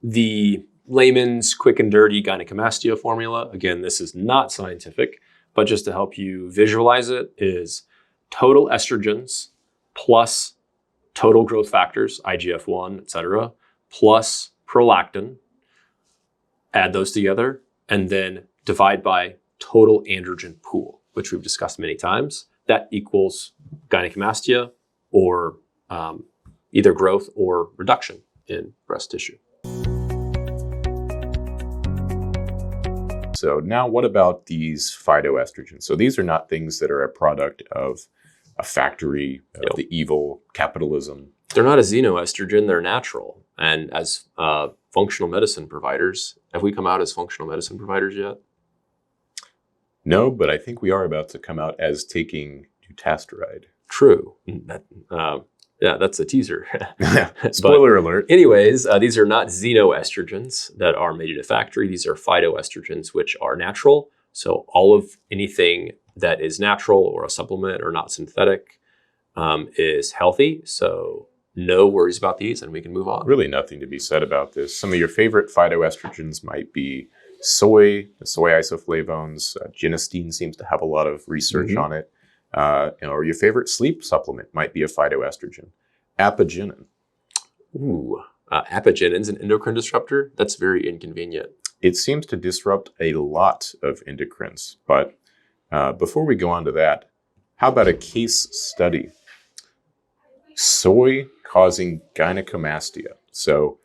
the layman's quick and dirty gynecomastia formula, again, this is not scientific, but just to help you visualize it, is total estrogens plus total growth factors, IGF-1, et cetera, plus prolactin, add those together, and then divide by total androgen pool, which we've discussed many times. That equals gynecomastia, or either growth or reduction in breast tissue. So now what about these phytoestrogens? So these are not things that are a product of a factory of the evil capitalism. They're not a xenoestrogen, they're natural. And as functional medicine providers, have we come out as functional medicine providers yet? No, but I think we are about to come out as taking dutasteride. True. Yeah, that's a teaser. Spoiler alert. Anyways, these are not xenoestrogens that are made in a factory. These are phytoestrogens, which are natural. So all of anything that is natural or a supplement or not synthetic is healthy. So no worries about these, and we can move on. Really nothing to be said about this. Some of your favorite phytoestrogens might be soy, the soy isoflavones. Genistein seems to have a lot of research on it. Or your favorite sleep supplement might be a phytoestrogen. Apigenin. Ooh, apigenin's an endocrine disruptor. That's very inconvenient. It seems to disrupt a lot of endocrines. But before we go on to that, how about a case study? Soy causing gynecomastia. So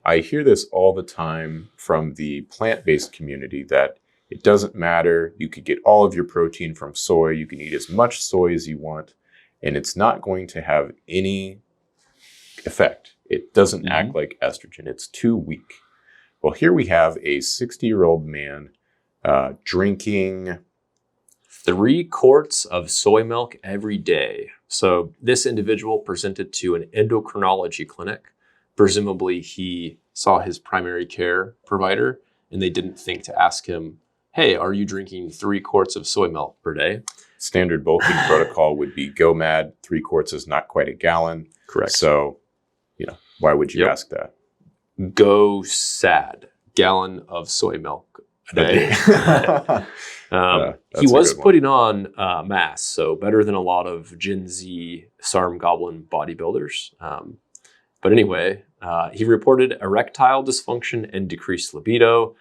I hear this all the time from the plant-based community that it doesn't matter. You could get all of your protein from soy. You can eat as much soy as you want, and it's not going to have any effect. It doesn't act like estrogen. It's too weak. Well, here we have a 60-year-old man drinking 3 quarts of soy milk every day. So this individual presented to an endocrinology clinic. Presumably, he saw his primary care provider, and they didn't think to ask him, hey, are you drinking 3 quarts of soy milk per day? Standard bulking protocol would be go mad. 3 quarts is not quite a gallon. Correct. So, why would you ask that? Go sad. Gallon of soy milk a day. He was putting on mass, so better than a lot of Gen Z SARM goblin bodybuilders. But anyway, he reported erectile dysfunction and decreased libido.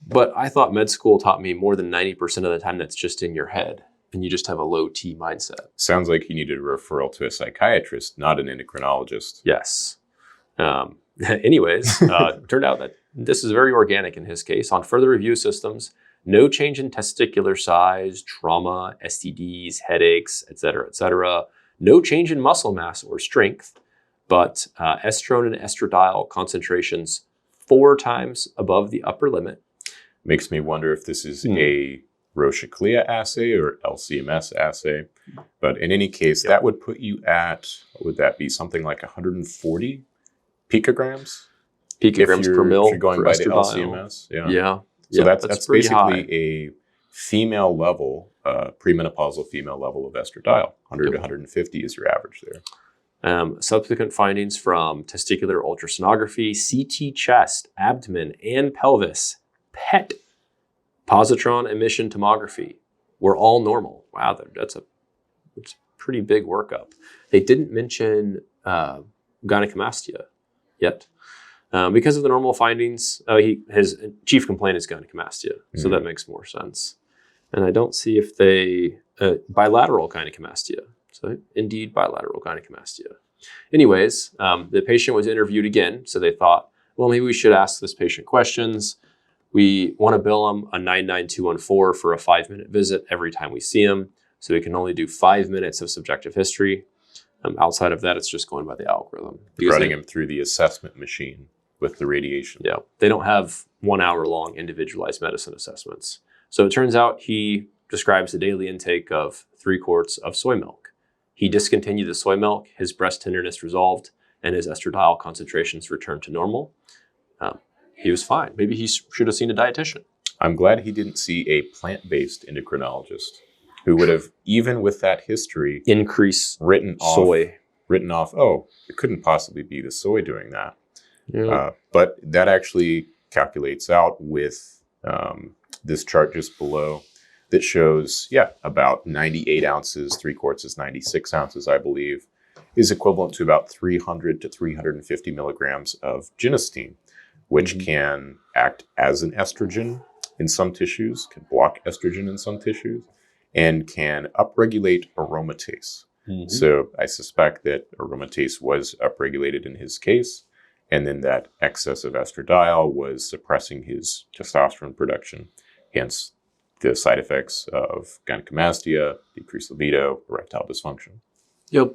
But I thought med school taught me more than 90% of the time that's just in your head, and you just have a low T mindset. Sounds like you needed a referral to a psychiatrist, not an endocrinologist. Yes. Anyways, turned out that this is very organic in his case. On further review systems, no change in testicular size, trauma, STDs, headaches, et cetera, no change in muscle mass or strength, but estrone and estradiol concentrations 4 times above the upper limit. Makes me wonder if this is a Roche-Clia assay or LCMS assay. But in any case, that would put you at, what would that be, something like 140 picograms? Picograms per mil. If you're going by the LCMS. Yeah. So that's basically high. A female level, premenopausal female level of estradiol. 100 to 150 is your average there. Subsequent findings from testicular ultrasonography, CT chest, abdomen, and pelvis, PET, positron emission tomography, were all normal. Wow, that's a pretty big workup. They didn't mention gynecomastia yet. Because of the normal findings, his chief complaint is gynecomastia, so that makes more sense. And I don't see if they, bilateral gynecomastia. So indeed, bilateral gynecomastia. Anyways, the patient was interviewed again, so they thought, well, maybe we should ask this patient questions. We want to bill him a 99214 for a 5-minute visit every time we see him, so we can only do 5 minutes of subjective history. Outside of that, it's just going by the algorithm. Running him through the assessment machine with the radiation. Yeah, they don't have 1 hour long individualized medicine assessments. So it turns out he describes a daily intake of 3 quarts of soy milk. He discontinued the soy milk, his breast tenderness resolved, and his estradiol concentrations returned to normal. He was fine. Maybe he should have seen a dietitian. I'm glad he didn't see a plant-based endocrinologist who would have, even with that history, increase written soy. off, oh, it couldn't possibly be the soy doing that. Yeah. But that actually calculates out with this chart just below that shows, about 98 ounces, 3 quarts is 96 ounces, I believe, is equivalent to about 300 to 350 milligrams of genistein, which can act as an estrogen in some tissues, can block estrogen in some tissues, and can upregulate aromatase. So I suspect that aromatase was upregulated in his case, and then that excess of estradiol was suppressing his testosterone production, hence the side effects of gynecomastia, decreased libido, erectile dysfunction. Yep.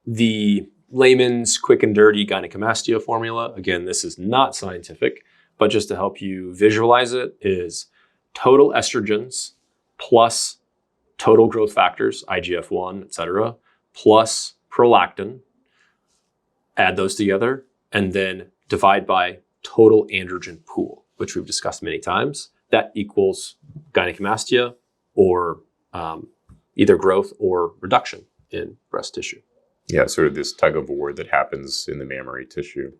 The layman's quick and dirty gynecomastia formula, again, this is not scientific, but just to help you visualize it, is total estrogens plus total growth factors, IGF-1, etc., plus prolactin, add those together, and then divide by total androgen pool, which we've discussed many times. That equals gynecomastia, or either growth or reduction in breast tissue. Yeah, sort of this tug of war that happens in the mammary tissue.